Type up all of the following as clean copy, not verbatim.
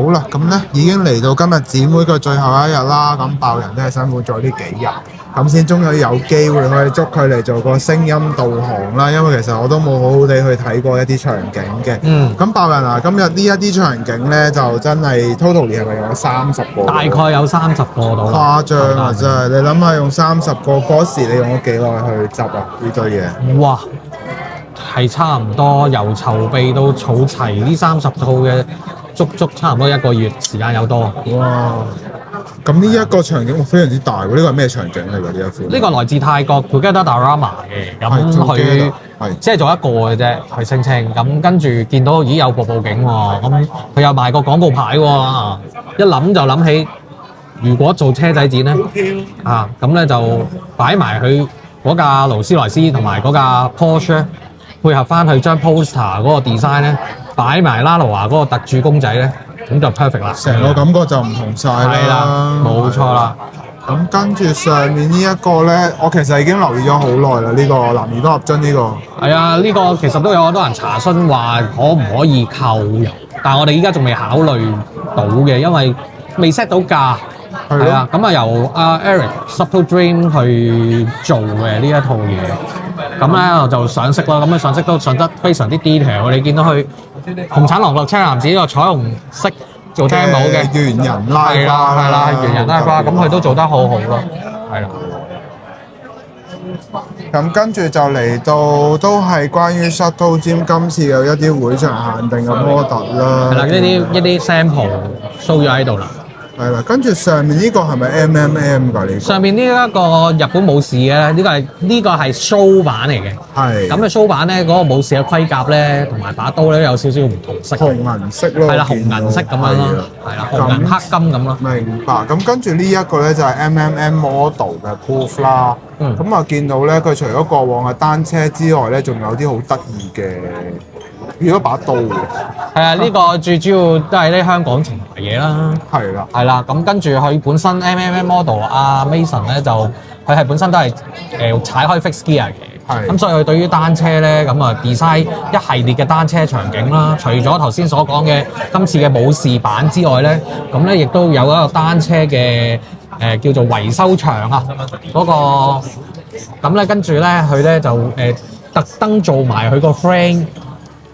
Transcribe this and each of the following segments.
好啦，咁咧已經嚟到今日展會嘅最後一日啦。咁爆人都係辛苦咗呢幾日，咁先終於有機會可以捉佢嚟做個聲音導航啦。因為其實我都冇好好地去睇過一啲場景嘅。咁爆人啊，今日呢一啲場景咧就真係 total 係咪有30個？大概有30個到。誇張啊！真係，你諗下用30個嗰時，你用咗幾耐去執啊？呢堆嘢？哇！係差唔多由籌備到儲齊呢30套嘅，足差唔多1個月時間有多。哇！咁呢一個場景非常之大喎，呢個係咩場景嚟㗎？呢一款？呢個來自泰國 Phuket Dharma 嘅，咁佢即係做一個嘅啫，佢聲稱。咁跟住見到咦有部景喎，咁佢又賣個廣告牌喎，一諗就諗起，如果做車仔展咧，咁咧就擺埋佢嗰架勞斯萊斯同埋嗰架 Porsche。配合翻佢將 poster 嗰個 design 咧，擺埋 Laloa 嗰個特注公仔咧，咁就 perfect 啦。成個感覺就唔同晒啦。係啦，冇錯啦。咁跟住上面呢一個咧，我其實已經留意咗好耐啦。呢個男兒當入樽呢個。係啊，呢個其實都有好多人查詢話可唔可以購入，但係我哋依家仲未考慮到嘅，因為未 set 到價。係啊，咁啊由阿 Eric Subtle Dream 去做嘅呢一套嘢。咁咧我就上色啦，咁嘅上色都上得非常之 detail。你見到佢紅橙黃綠青藍紫呢個彩虹色做 demo 嘅圓人拉花，係啦，圓人拉花，咁佢都做得好好咯，係啦。咁跟住就嚟到都係關於 Subtle Dream 今次有一啲會場限定嘅 model 啦。係啦，一啲 sample show 咗喺度啦。係啦，跟住上面呢個係咪 MMM 㗎？呢上面呢一個日本武士嘅呢個係 show 版嚟嘅。係。咁嘅 show 版咧，嗰個武士嘅盔甲咧，同埋把刀咧有少少唔同色。紅銀色咯。係啦，紅銀色咁樣咯。係啦，紅銀黑金咁咯。明白。咁跟住呢一個咧就係 MMM model 嘅 proof 啦。咁啊見到咧，佢除咗過往嘅單車之外咧，仲有啲好得意嘅。如果把刀喎，係啊！呢個最主要都係啲香港情懷嘢啦。係啦，咁跟住佢本身 MMM model 阿 Mason 咧就佢係本身都係踩開 fixed gear 嘅。咁所以佢對於單車咧咁啊 design 一系列嘅單車場景啦，除咗頭先所講嘅今次嘅武士版之外咧，咁咧亦都有一個單車嘅叫做維修場啊嗰個。咁咧跟住咧佢咧就特登做埋佢個 frame。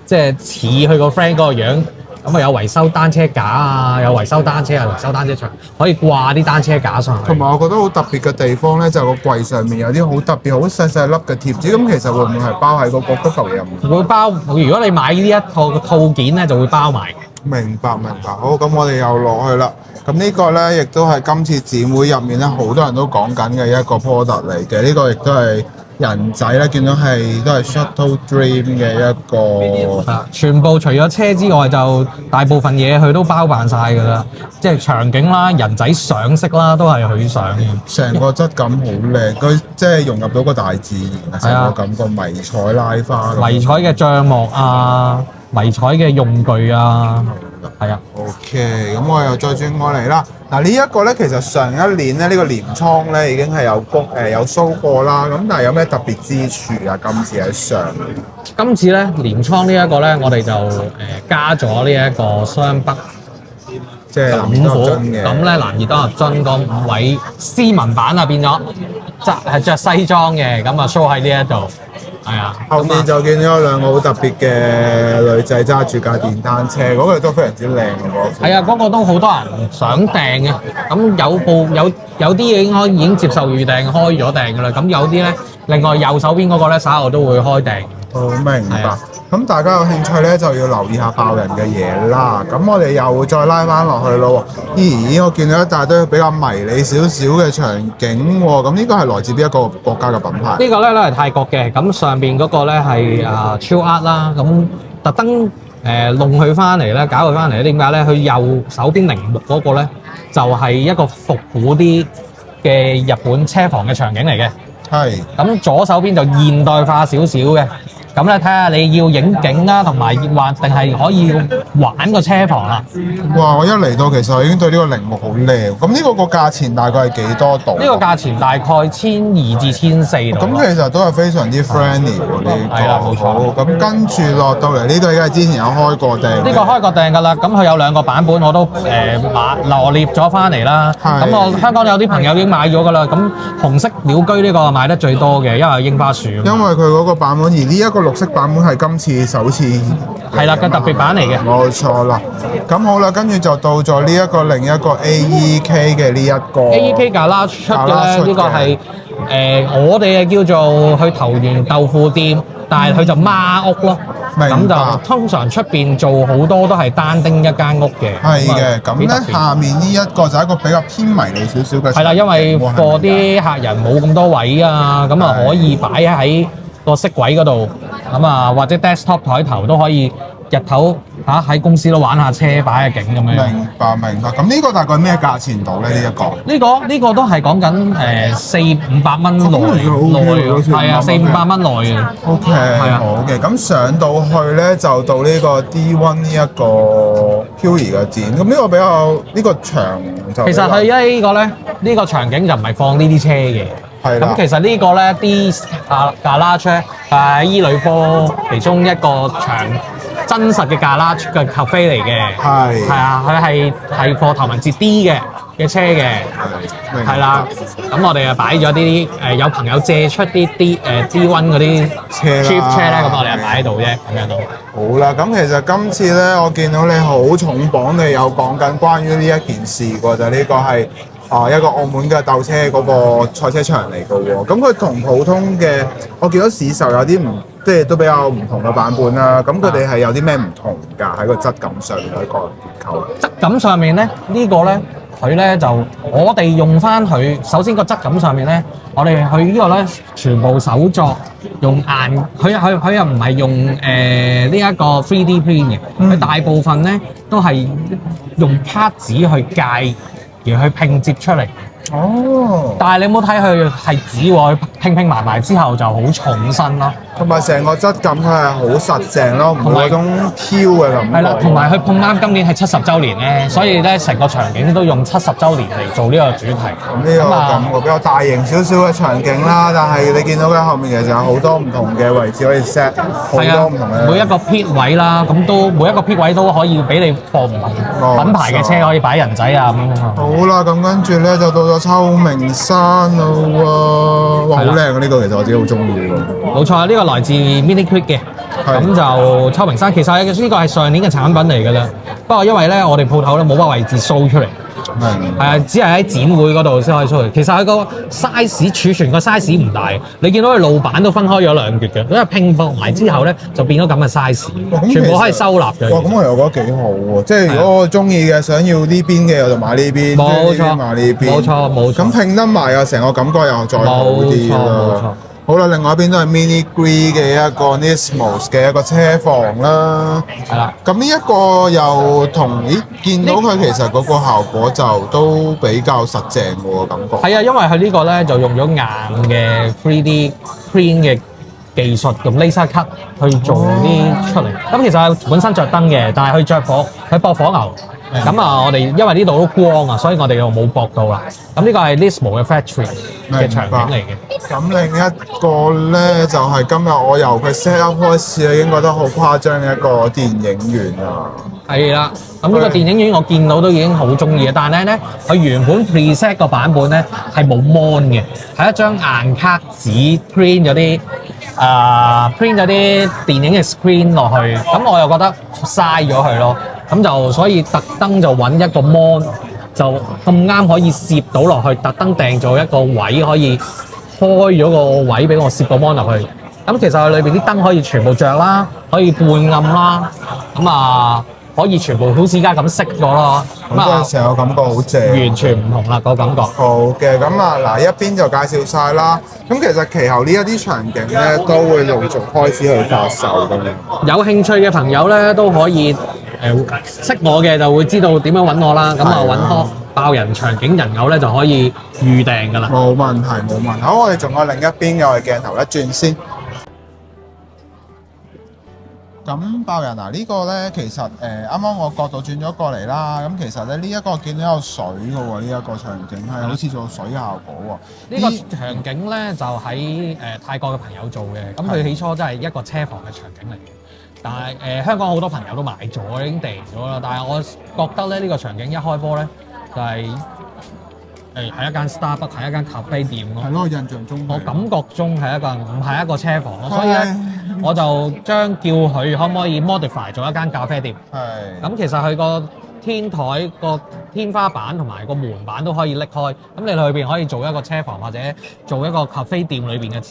即係似佢個 friend 嗰個樣，咁啊有維修單車架啊，有維修單車啊，維修單車場可以掛啲單車架上去。同埋我覺得好特別嘅地方咧，就係個櫃上面有啲好特別、好細細粒嘅貼紙。咁其實會唔會係包喺嗰嚿嘢入面？會包，如果你買呢一套件咧，就會包埋。明白。好，咁我哋又落去啦。咁呢個咧，亦都係今次展會入面咧，好多人都講緊嘅一個 product 嚟嘅。呢個亦都係。人仔咧，見到都係 Subtle Dream 嘅一個，全部除咗車之外，就大部分嘢佢都包辦晒㗎啦，即係場景啦、人仔上色啦，都係佢上嘅。成個質感好靚，佢即係融入到個大自然，成個感覺迷彩拉花。迷彩嘅帳幕啊，迷彩嘅用具啊，係啊。OK，咁我又再轉過嚟啦。嗱呢一個咧，其實上一年咧呢個鎌倉咧已經係有 show 過啦。咁但係有咩特別之處啊？今次喺上面。今次咧鎌倉呢一個咧，我哋就加咗呢一個雙北，即係男兒當入樽嘅。咁咧男兒當入樽嗰5位斯文版啊變咗，着西裝嘅，咁啊 show 喺呢一度。係啊，後面就見到兩個好特別嘅女仔揸住架電單車，嗰個都非常之靚嘅喎。係啊，嗰個都好多人想訂嘅。咁有啲已經接受預訂開咗訂㗎啦。咁有啲咧，另外右手邊嗰個咧稍後都會開訂。好明白。咁大家有興趣咧，就要留意下爆人嘅嘢啦。咁我哋又會再拉翻落去咯。咦，我見到一大堆比較迷你少少嘅場景喎。咁呢個係來自邊一個國家嘅品牌？呢個咧係泰國嘅。咁上邊嗰個咧係Chill Art 啦。咁特登弄佢翻嚟咧，搞佢翻嚟咧，點解咧？佢右手邊鈴木嗰個咧，就係一個復古啲嘅日本車房嘅場景嚟嘅。係。咁左手邊就現代化少少嘅。咁咧睇下你要影景啦，同埋還定係可以玩個車房啦。哇！我一嚟到其實我已經對呢個鈴木好靚。咁呢個個價錢大概係幾多度？呢個價錢大概1200至1400度。咁其實都係非常之 friendly 喎呢個。係啦，冇錯。咁跟住落到嚟呢度，應該係之前有開過訂。呢個開過訂㗎啦，咁佢有2個版本，我都羅列咗翻嚟啦。咁我香港有啲朋友已經買咗㗎啦。咁紅色鳥居呢個買得最多嘅，因為櫻花樹。因為佢嗰個版本，而呢一個綠色版本係今次首次。係啦，個特別版嚟嘅。冇錯啦。咁好啦，跟住就到咗呢一個另一個 AEK 嘅呢一個。AEK Garage 出嘅咧，呢個係我哋係叫做去投緣豆腐店，但係佢就孖屋咯。咁就通常出邊做好多都係單丁一間屋嘅。係嘅，咁咧下面呢一個就係一個比較偏迷你少少嘅。係啦，因為貨啲客人冇咁多位啊，咁啊可以擺喺個飾位嗰度，咁啊或者 desktop 台頭都可以日頭喺公司都玩下車擺下景咁樣。明白。咁呢個大概咩價錢到咧？呢一個？呢個都係講緊400-500蚊內，係啊，400-500蚊內嘅。OK，好嘅。咁上到去咧就到呢個 D1 呢一個 Huey 嘅展。咁呢個比較呢個場就其實係呢個咧，呢個場景就唔係放呢啲車嘅。咁其實呢個咧 D Garage 係伊呂波其中一個真實嘅 Garage 嘅 cafe 嚟嘅。係啊，佢係貨頭文字 D 嘅車嘅。係啦，咁我哋啊擺咗啲有朋友借出啲D1 嗰啲 cheap 車咧，咁我哋啊擺喺度啫，咁樣都好啦。咁其實今次咧，我見到你好重磅，你有講緊關於呢一件事喎，就呢個係。一個澳門嘅鬥車嗰個賽車場嚟嘅喎，咁佢同普通嘅，我見到市售有啲即係都比較唔同嘅版本啦。咁佢哋係有啲咩唔同㗎？喺個質感上面一個結構。質感上面咧，呢個咧，佢咧就我哋用翻佢。首先個質感上面咧，我哋佢呢個咧全部手作，用硬，佢又唔係用呢一個 3D print 嘅，佢大部分咧都係用卡紙去界。而去拼接出嚟。哦！但係你有冇睇佢係紙喎？拼埋之後就好重身咯。同埋成個質感佢係好實淨咯，唔會嗰種挑嘅感覺。係啦，同埋佢碰啱今年係70週年咧，所以咧成個場景都用70週年嚟做呢個主題。咁呢個感覺比較大型少少嘅場景啦，但係你見到嘅後面其實有好多唔同嘅位置可以 set， 好多唔同嘅。每一個 pit 位啦，咁都每一個 pit 位都可以俾你放唔同品牌嘅車，可以擺人仔啊咁樣。好啦，咁跟住咧就到咗秋名山啦喎，哇好靚啊！呢個其實我自己好中意喎。冇錯，呢個來自 Mini Creek 嘅，咁就秋名山。其實呢個係上年嘅產品嚟㗎啦，不過因為咧我哋鋪頭咧冇乜位置 show 出嚟，只係喺展會嗰度先可以 show。其實佢個 size 儲存個 size 唔大，你見到佢路板都分開咗兩橛嘅，因為拼搏埋之後咧就變咗咁嘅 size，全部可以收納嘅。哇！咁我又覺得幾好喎，即係如果我中意嘅，想要呢邊嘅我就買呢邊，冇錯，買呢邊，冇錯。咁拼得埋啊，成個感覺又再好啲啦。好啦，另外一邊都係 Mini Gree 嘅一個 Nismos 嘅一個車房啦。係啦。咁呢一個又同見到佢其實嗰個效果就都比較實淨喎，感覺。係啊，因為佢呢個咧就用咗硬嘅 3D print 嘅技術，用 laser cut 去做啲出嚟。咁其實本身着燈嘅，但係佢駁火牛。咁啊，我哋因為呢度都光啊，所以我哋又冇駁到啦。咁呢個係 Nismo 嘅 factory 嘅場景嚟嘅。咁另一個咧就係今日我由佢 set up 開始已經覺得好誇張嘅一個電影院啊。係啦，咁呢個電影院我見到都已經好中意嘅，但係咧佢原本 preset 個版本咧係冇 mon 嘅，係一張硬卡紙 print 咗啲電影嘅 screen 落去，咁我又覺得嘥咗佢咯。咁就所以特登就揾一個 mon 就咁啱可以攝到落去，特登訂咗一個位可以開咗個位俾我攝個 mon 入去。咁其實佢裏邊啲燈可以全部着啦，可以半暗啦，咁可以全部好似而家咁熄咗咯。咁成個感覺好正，完全唔同啦個感覺。好嘅，咁嗱一邊就介紹晒啦。咁其實其後呢一啲場景咧都會陸續開始去發售咁樣。有興趣嘅朋友咧都可以識我嘅就會知道點樣揾我啦。咁揾多爆人場景人偶咧就可以預訂㗎啦。冇問題。好，我哋仲有另一邊嘅鏡頭一轉先。咁爆人啊！呢個呢，其實啱啱我角度轉咗過嚟啦。咁其實咧呢一個見到有水嘅喎，呢一個場景係好似做水效果喎。呢個場景呢，就喺泰國嘅朋友做嘅，咁佢起初真係一個車房嘅場景嚟嘅。但係香港好多朋友都買咗，已經訂咗啦。但係我覺得咧呢個場景一開波呢，就係係一間 Starbucks， 係一間咖啡店咯。係咯，我印象中我感覺中係唔係一個車房咯，所以咧我就將叫佢可唔可以 modify 做一間咖啡店。係。咁其實佢個天台個天花板同埋個門板都可以拎開，咁你裏邊可以做一個車房或者做一個咖啡店裏邊嘅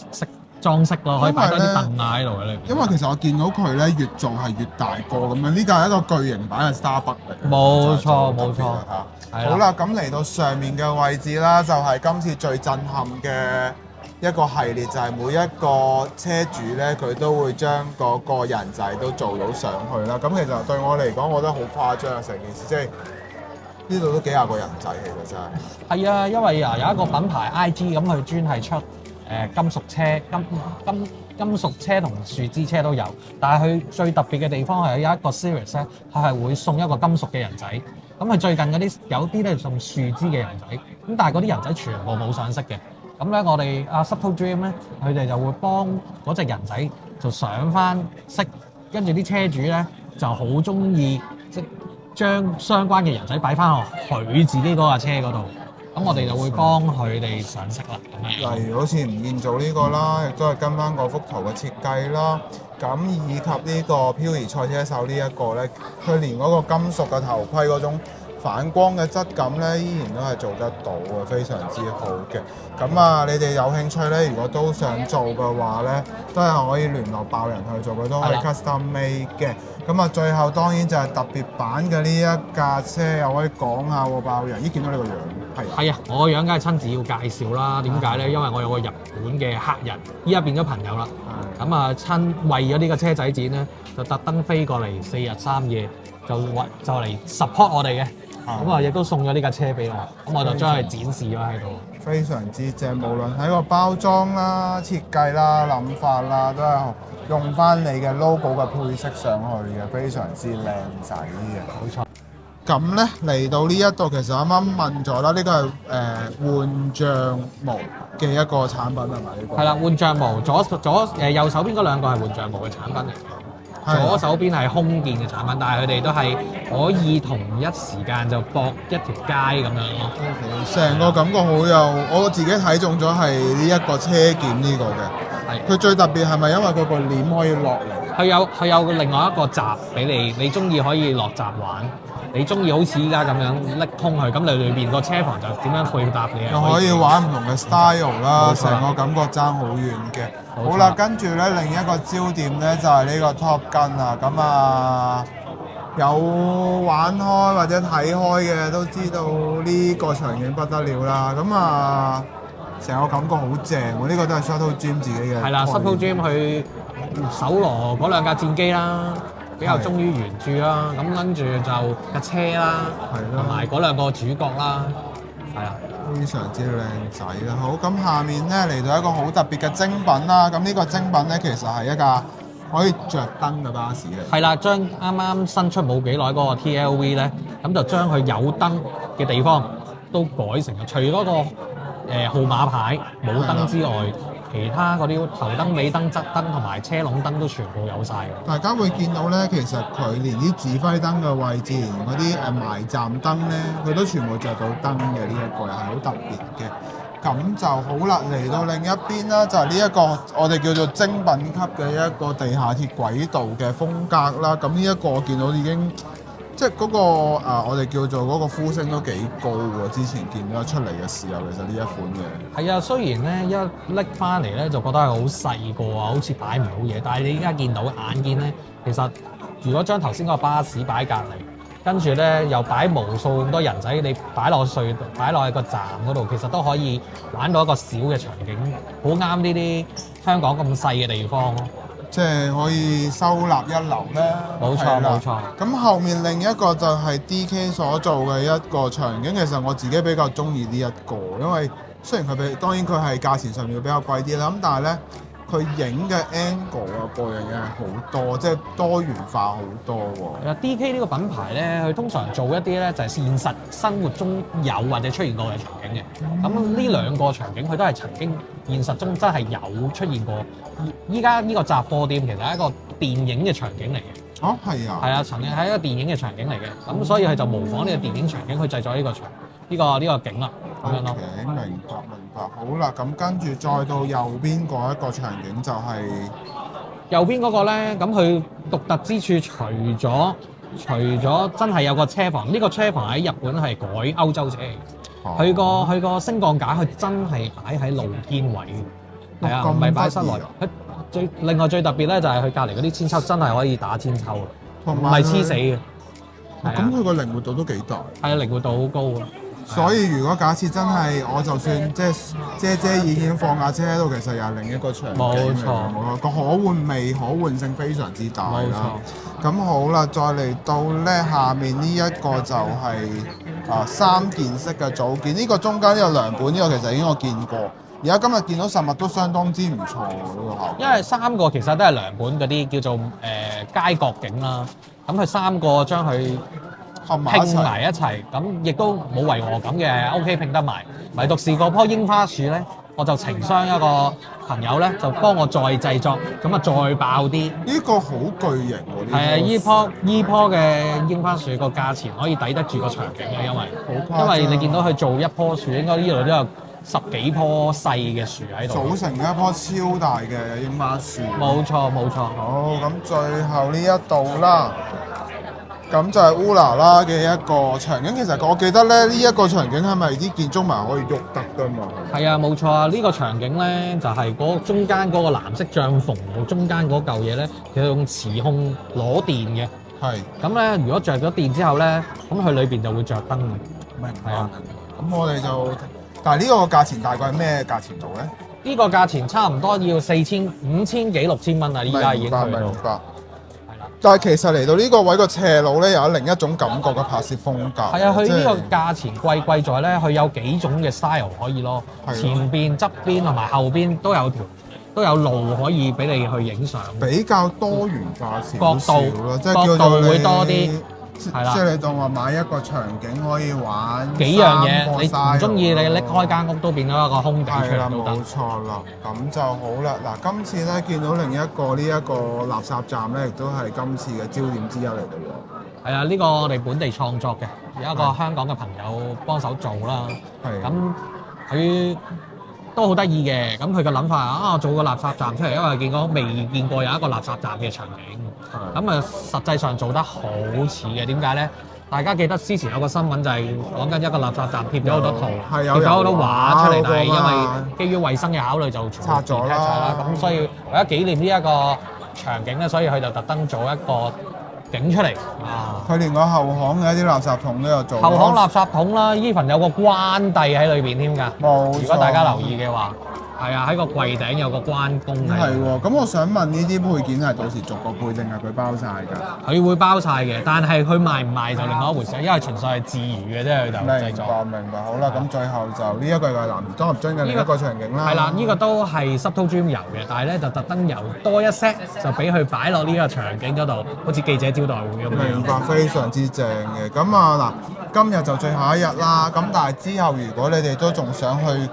裝飾咯，可以擺多啲凳啊喺度嘅裏邊。因為其實我見到佢咧越做係越大個咁樣，呢個係一個巨型版嘅 Starbucks 嚟。冇錯冇錯嚇。好啦，咁嚟到上面嘅位置啦，就係今次最震撼嘅一個系列，就係每一個車主咧，佢都會將嗰個人仔都做到上去啦。咁其實對我嚟講，我覺得好誇張啊！成件事即係呢度都幾廿個人仔，其實真係。係啊，因為有一個品牌 IG 咁，佢專係出金屬車、金屬車同樹枝車都有，但係佢最特別嘅地方係有一個 series 咧，佢係會送一個金屬嘅人仔。咁佢最近嗰啲有啲咧送樹枝嘅人仔，咁但係嗰啲人仔全部冇上色嘅。咁咧我哋阿 Subtle Dream 咧，佢哋就會幫嗰隻人仔就上翻色，跟住啲車主咧就好中意即將相關嘅人仔擺翻落佢自己嗰架車嗰度。咁我哋就會幫佢哋上色啦。例如好似吳燕做呢個啦，亦都係跟翻嗰幅圖嘅設計啦。咁以及呢個漂移賽車手呢一個咧，佢連嗰個金屬嘅頭盔嗰種反光嘅質感咧，依然都係做得到嘅，非常之好嘅。咁啊，你哋有興趣咧，如果都想做嘅話咧，都係可以聯絡爆人去做，佢都可以 custom made 嘅。咁啊，最後當然就係特別版嘅呢一架車，又可以講下喎，爆人。咦，見到你個樣係啊，我個樣梗係親自要介紹啦。點解咧？因為我有個日本嘅客人，依家變咗朋友啦。咁啊，為咗呢個車仔展咧，就特登飛過嚟4日3夜，就嚟 support 我哋嘅。咁啊，亦都送咗呢架車俾我，咁我就將佢展示咗喺度。非常之正，無論喺個包裝啦、設計啦、諗法啦，都係用翻你嘅 logo 嘅配色上去嘅，非常之靚仔嘅。冇錯。咁咧嚟到呢一度，其實啱啱問咗啦，呢個係換橡模嘅一個產品係咪？呢個係啦，換橡模，右手邊嗰兩個係換橡模嘅產品嚟。左手邊係空件嘅產品，但係佢哋都係可以同一時間就駁一條街咁樣咯。成個感覺好有，我自己睇中咗係呢一個車檢呢個嘅。係。佢最特別係咪因為佢個簾可以落嚟？佢有另外一個閘俾你，你中意可以落閘玩。你中意好似依家咁樣拎通佢，咁你裏邊個車房就點樣配搭你？又可以玩唔同嘅 style 啦，成個感覺爭好遠嘅。好啦，跟住咧另一個焦點咧就係呢個 Top Gun 啊，咁啊有玩開或者睇開嘅都知道呢個場景不得了啦。咁啊成個感覺好正喎，呢個都係 Subtle Dream 自己嘅。係啦，Subtle Dream 佢搜羅嗰兩架戰機啦。比較忠於原著啦，咁跟住就架車啦，同埋嗰兩個主角啦，係啊，非常之靚仔啦。好，咁下面咧嚟到一個好特別嘅精品啦。咁呢個精品咧其實係一架可以着燈嘅巴士嚟。係啦，將啱啱新出冇幾耐嗰個 TLV 咧，咁就將佢有燈嘅地方都改成咗，除咗嗰個號碼牌冇燈之外。其他嗰啲頭燈、尾燈、側燈同埋車籠燈都全部有晒嘅。大家會見到咧，其實佢連啲指揮燈嘅位置，連嗰啲埋站燈咧，佢都全部着到燈嘅。呢一個又係好特別嘅。咁就好啦，嚟到另一邊啦，就係呢一個我哋叫做精品級嘅一個地下鐵軌道嘅風格啦。咁呢一個我見到已經。即係嗰個我哋叫做嗰個呼聲都幾高喎！之前見到出嚟嘅時候，其實呢一款嘅係啊，雖然咧一拎翻嚟咧就覺得係好細個啊，好似擺唔到嘢，但係你依家見到眼見咧，其實如果將頭先嗰個巴士擺隔離，跟住咧又擺無數咁多人仔，你擺落去個站嗰度，其實都可以玩到一個小嘅場景，好啱呢啲香港咁細嘅地方咯。即係可以收納一流咧，冇錯冇錯。咁後面另一個就係 DK 所做嘅一個場景，其實我自己比較中意呢一個，因為雖然當然佢係價錢上面比較貴啲啦，咁但係咧佢影嘅 angle 啊，個樣嘢係好多，即係多元化好多喎。係啊，DK 呢個品牌咧，佢通常做一啲咧就係現實生活中有或者出現過嘅場景嘅。咁呢兩個場景佢都係曾經現實中真係有出現過。依家呢個雜貨店其實係一個電影嘅場景嚟嘅。哦，係啊。係啊，曾經係一個電影嘅場景嚟嘅。咁所以佢就模仿呢個電影場景去製作呢個景啦。咁樣咯。明白。好啦，咁跟住再到右邊嗰一個場景就係、右邊嗰個咧，咁佢獨特之處除咗真係有個車房，呢個車房喺日本係改歐洲車嚟，佢個升降架佢真係擺喺露天位嘅，係啊，唔係擺室內。佢另外最特別咧就係佢隔離嗰啲千秋真係可以打千秋嘅，唔係黐死嘅。咁佢個靈活度都幾大。係啊，靈活度好高啊！所以如果假設真係我就算即係遮掩放架車喺度，其實又係另一個場景。冇錯，個可換性非常之大啦。冇錯。咁好啦，再嚟到咧下面呢一個就係、三件式嘅組件，呢、個中間呢個梁本呢個其實已經我見過，而家今日見到實物都相當之唔錯喎呢個效果。因為三個其實都係梁本嗰啲叫做街角景啦，咁佢三個將佢拼埋一齊，咁亦都冇違和感嘅 ，OK 拼得埋。唯獨是嗰棵櫻花樹咧，我就情商一個朋友咧，就幫我再製作，咁啊再爆啲。呢個好巨型喎！係啊，依棵嘅櫻花樹個價錢可以抵得住個場景嘅，因為你見到佢做一棵樹，應該呢度都有10幾棵細嘅樹喺度，組成一棵超大嘅櫻花樹。冇錯。好，咁最後呢一度啦。咁就係 ULA 啦嘅一個場景，其實我記得咧，呢一個場景係咪啲建築物可以喐得㗎嘛？係啊，冇錯啊！呢個場景咧就係嗰中間嗰個藍色帳篷中間嗰嚿嘢咧，其實用磁控攞電嘅。係。咁咧，如果着咗電之後咧，咁佢裏邊就會着燈嘅。明白。咁我哋就，但係呢個價錢大概係咩價錢度咧？呢個價錢差唔多要5000幾6000蚊啊！依家已經去到。明白。但係其實嚟到呢個位個斜路咧，有另一種感覺嘅拍攝風格。係啊，佢呢個價錢貴在咧，佢有幾種嘅 style 可以咯。前邊、側邊同埋後邊都有路可以俾你去影相。比較多元化少少咯，即係角度會多啲。係啦，即係你當話買一個場景可以玩幾樣嘢，你唔中意你拎開間屋都變咗一個空地出嚟都得。冇錯啦，咁就好啦。嗱，今次咧見到另一個呢一個垃圾站咧，亦都係今次嘅焦點之一嚟嘅喎。係啊，呢個我哋本地創作嘅，有一個香港嘅朋友幫手做啦。係。咁佢都好得意嘅，咁佢嘅諗法啊，做個垃圾站出嚟，因為未見過有一個垃圾站嘅場景。咁啊，實際上做得好似嘅，點解咧？大家記得之前有個新聞就係講緊一個垃圾站貼咗好多圖，貼咗好多畫出嚟，但係因為基於衞生嘅考慮就拆咗啦。咁所以為咗紀念呢一個場景咧，所以佢就特登做一個景出嚟。佢連個後巷嘅一啲垃圾桶都有做。後巷垃圾桶啦，even有個關帝喺裏邊添㗎。冇錯。如果大家留意嘅話。係啊，喺個櫃頂有個關公喺度。係喎，咁我想問呢啲配件係到時逐個配定係佢包晒㗎？佢會包晒嘅，但係佢賣唔賣就另外一回事，因為純粹係自娛嘅啫，佢就製作。明白。好啦，咁最後就呢一個係男兒當入樽嘅另一個場景啦。係啦，呢個都係Subtle Dream油嘅，但係咧就特登油多一 set，就俾佢擺落呢個場景嗰度，好似記者招待會咁樣。明白，非常之正嘅。咁啊嗱，今日就最後一日啦。咁但係之後如果你哋都仲想去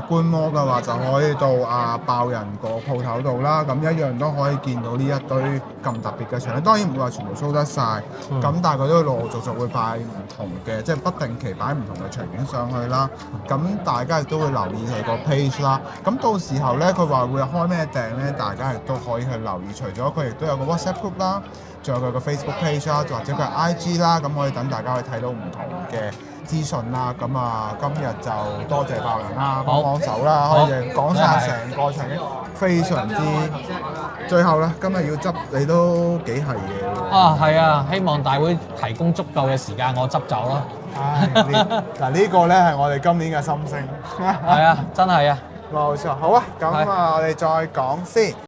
觀摩嘅話，就可以到爆人個鋪頭度啦，咁一樣都可以見到呢一堆咁特別嘅場景。當然唔會話全部 show 得晒，咁但係佢都會陸陸續續會擺唔同嘅，即係不定期擺唔同嘅場景上去啦。咁大家亦都會留意佢個 page 啦。咁到時候咧，佢話會開咩訂咧，大家亦都可以去留意。除咗佢亦都有個 WhatsApp group 啦，仲有佢個 Facebook page 啦，或者佢 IG 啦，咁可以等大家去睇到唔同嘅資訊啦。咁今日就多謝爆人啦，幫手啦，可以講晒成個場景，非常之。最後咧，今日要執你都幾係嘢喎。係啊，希望大會提供足夠嘅時間我執走咯。嗱呢個咧係我哋今年嘅心聲。係啊，真係啊。冇錯，好啊，咁我哋再講先。